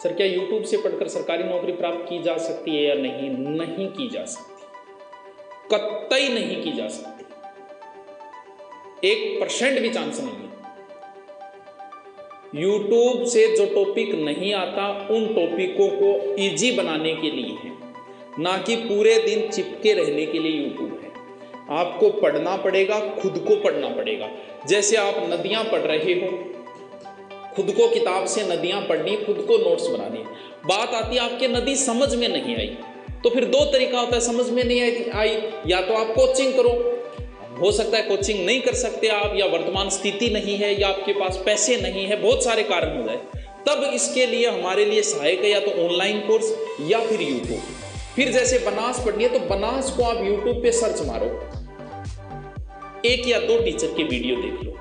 Sir क्या YouTube से पढ़कर सरकारी नौकरी प्राप्त की जा सकती है या नहीं? नहीं की जा सकती, कतई नहीं की जा सकती, 1% भी चांस नहीं है। यूट्यूब से जो टॉपिक नहीं आता उन टॉपिकों को इजी बनाने के लिए है, ना कि पूरे दिन चिपके रहने के लिए यूट्यूब है। आपको पढ़ना पड़ेगा, खुद को पढ़ना पड़ेगा। जैसे आप नदियां पढ़ रहे हो, खुद को किताब से नदियां पढ़नी, खुद को नोट्स बनानी। बात आती है आपके नदी समझ में नहीं आई, तो फिर दो तरीका होता है समझ में नहीं आई, या तो आप कोचिंग करो, हो सकता है कोचिंग नहीं कर सकते आप, या वर्तमान स्थिति नहीं है, या आपके पास पैसे नहीं है, बहुत सारे कारण हो जाए, तब इसके लिए हमारे लिए सहायक है या तो ऑनलाइन कोर्स या फिर यूट्यूब। फिर जैसे बनास पढ़नी है तो बनास को आप यूट्यूब पे सर्च मारो, 1 या 2 टीचर के वीडियो देख लो,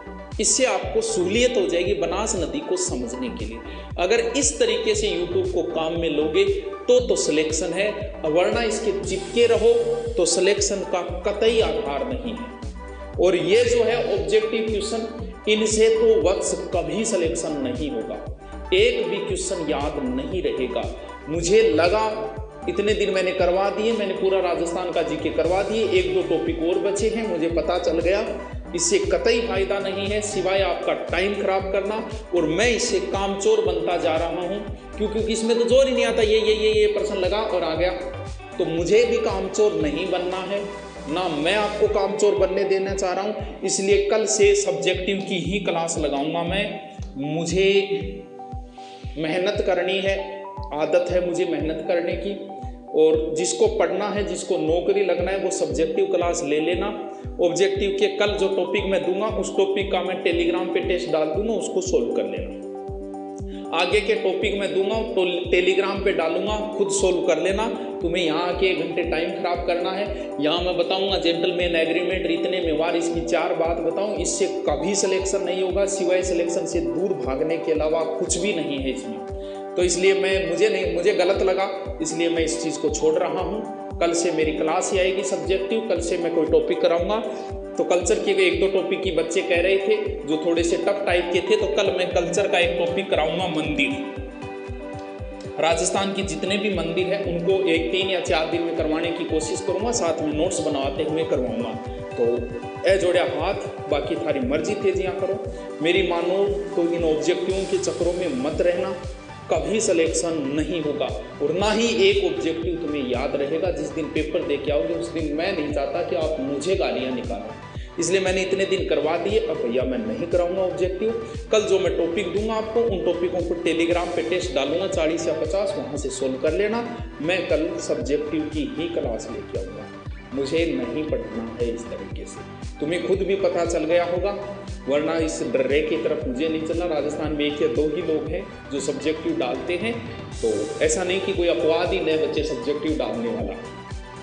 इससे आपको सहूलियत हो जाएगी बनास नदी को समझने के लिए। अगर इस तरीके से यूट्यूब को काम में लोगे तो सिलेक्शन है, वरना इसके चिपके रहो तो सिलेक्शन का कतई आधार नहीं है। और ये जो है ऑब्जेक्टिव क्वेश्चन, इनसे तो वत्स कभी सिलेक्शन नहीं होगा, एक भी क्वेश्चन याद नहीं रहेगा। मुझे लगा इतने दिन मैंने करवा दिए, मैंने पूरा राजस्थान का जीके करवा दिए, 1-2 टॉपिक और बचे हैं, मुझे पता चल गया इससे कतई फायदा नहीं है सिवाय आपका टाइम खराब करना, और मैं इससे कामचोर बनता जा रहा हूं, क्योंकि इसमें तो जोर ही नहीं आता, ये प्रश्न लगा और आ गया। तो मुझे भी कामचोर नहीं बनना है, ना मैं आपको कामचोर बनने देना चाह रहा हूं। इसलिए कल से सब्जेक्टिव की ही क्लास लगाऊंगा मैं। मुझे मेहनत करनी है, आदत है मुझे मेहनत करने की, और जिसको पढ़ना है, जिसको नौकरी लगना है, वो सब्जेक्टिव क्लास ले लेना। ऑब्जेक्टिव के कल जो टॉपिक मैं दूंगा उस टॉपिक का मैं टेलीग्राम पे टेस्ट डाल दूंगा, उसको सोल्व कर लेना। आगे के टॉपिक मैं दूंगा तो टेलीग्राम पे डालूंगा, खुद सोल्व कर लेना। तुम्हें यहाँ आके 1 घंटे टाइम खराब करना है। यहाँ मैं बताऊंगा जेंटलमैन एग्रीमेंट, इतने व्यवहार, इसकी 4 बात बताऊं, इससे कभी सिलेक्शन नहीं होगा, सिवाय सिलेक्शन से दूर भागने के अलावा कुछ भी नहीं है इसमें। तो इसलिए मुझे गलत लगा, इसलिए मैं इस चीज़ को छोड़ रहा हूँ। कल से मेरी क्लास ही आएगी सब्जेक्टिव, कल से मैं कोई टॉपिक कराऊंगा। तो कल्चर के 1-2 टॉपिक की बच्चे कह रहे थे जो थोड़े से टफ टाइप के थे, तो कल मैं कल्चर का एक टॉपिक कराऊंगा, मंदिर। राजस्थान की जितने भी मंदिर है उनको 3 या 4 दिन में करवाने की कोशिश करूंगा, साथ में नोट्स बनवाते हुए करवाऊंगा। तो ए जोड़िया हाथ, बाकी थारी मर्जी तेजियां करो। मेरी मानो तो इन ऑब्जेक्टिवों के चक्रों में मत रहना, कभी सिलेक्शन नहीं होगा, और ना ही एक ऑब्जेक्टिव तुम्हें याद रहेगा। जिस दिन पेपर दे के आओगे उस दिन मैं नहीं चाहता कि आप मुझे गालियां निकालो, इसलिए मैंने इतने दिन करवा दिए। अब भैया मैं नहीं कराऊंगा ऑब्जेक्टिव। कल जो मैं टॉपिक दूंगा आपको, उन टॉपिकों को टेलीग्राम पे टेस्ट डालूंगा 40 या 50, वहां से सोल्व कर लेना। मैं कल सब्जेक्टिव की ही क्लास लेके आऊँगा, मुझे नहीं पढ़ना है इस तरीके से। तुम्हें खुद भी पता चल गया होगा, वरना इस डर्रे की तरफ मुझे नहीं चलना। राजस्थान में 1 या 2 ही लोग हैं जो सब्जेक्टिव डालते हैं, तो ऐसा नहीं कि कोई अपवाद ही नए बच्चे सब्जेक्टिव डालने वाला।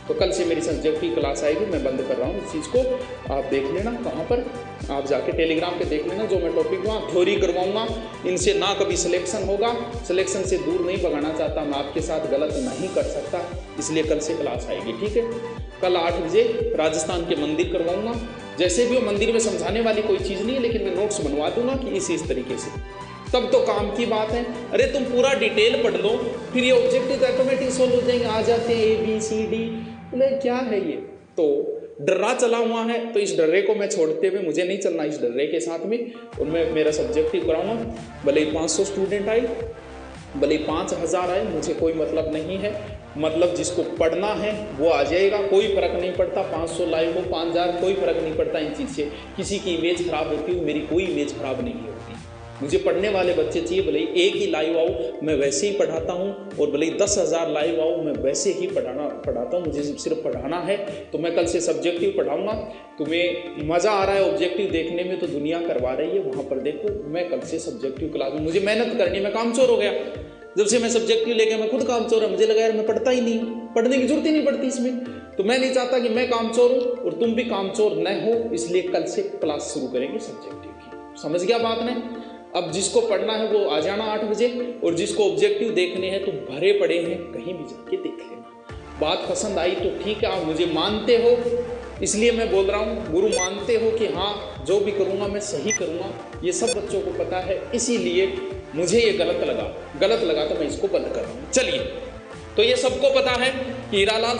तो कल से मेरी सब्जेक्टिव क्लास आएगी, मैं बंद कर रहा हूँ इस चीज़ को, आप देख लेना। कहाँ पर? आप जाके टेलीग्राम पे देख लेना। जो मैं टॉपिक वहाँ थ्योरी करवाऊँगा, इनसे ना कभी सिलेक्शन होगा, सिलेक्शन से दूर नहीं भगाना चाहता मैं, आपके साथ गलत नहीं कर सकता, इसलिए कल से क्लास आएगी, ठीक है। कल 8 बजे राजस्थान के मंदिर करवाऊँगा। जैसे भी वो मंदिर में समझाने वाली कोई चीज़ नहीं है, लेकिन मैं नोट्स बनवा दूंगा कि इस तरीके से, तब तो काम की बात है। अरे तुम पूरा डिटेल पढ़ लो, फिर ये ऑब्जेक्टिव ऑटोमेटिक सोल्व हो जाएंगे, आ जाते हैं ABCD। बोले क्या है ये? तो डर्रा चला हुआ है, तो इस डर्रे को मैं छोड़ते हुए मुझे नहीं चलना इस डर्रे के साथ में, और मैं मेरा सब्जेक्टिव कराऊंगा। भले ही 500 स्टूडेंट आए, भले ही 5000 आए, मुझे कोई मतलब नहीं है। मतलब जिसको पढ़ना है वो आ जाएगा, कोई फर्क नहीं पड़ता। 500 लाइव हो, 5000, कोई फर्क नहीं पड़ता इन चीज़ से। किसी की इमेज खराब होती है, मेरी कोई इमेज खराब नहीं होती। मुझे पढ़ने वाले बच्चे चाहिए, भले ही 1 ही लाइव आओ मैं वैसे ही पढ़ाता हूँ, और भले ही 10,000 लाइव आओ मैं वैसे ही पढ़ाता हूँ। मुझे सिर्फ पढ़ाना है। तो मैं कल से सब्जेक्टिव पढ़ाऊँगा। तुम्हें मज़ा आ रहा है ऑब्जेक्टिव देखने में, तो दुनिया करवा रही है, वहाँ पर देखो। मैं कल से सब्जेक्टिव क्लास में, मुझे मेहनत करनी है, मैं कामचोर हो गया। जब से मैं सब्जेक्टिव लेके मैं खुद कामचोर है, मुझे लगा यार मैं पढ़ता ही नहीं, पढ़ने की जरूरत ही नहीं पड़ती इसमें। तो मैं नहीं चाहता कि मैं कामचोर हूँ और तुम भी कामचोर न हो, इसलिए कल से क्लास शुरू करेंगे सब्जेक्टिव की। समझ गया बात ने? अब जिसको पढ़ना है वो आ जाना 8 बजे, और जिसको ऑब्जेक्टिव देखने हैं तो भरे पड़े हैं, कहीं भी जाके देख लेना। बात पसंद आई तो ठीक है, आप मुझे मानते हो इसलिए मैं बोल रहा हूँ, गुरु मानते हो कि हाँ जो भी करूँगा मैं सही करूँगा, ये सब बच्चों को पता है। इसीलिए मुझे ये गलत लगा तो मैं इसको बंद कर रहा हूँ। चलिए, तो ये सबको पता है कि हीरालाल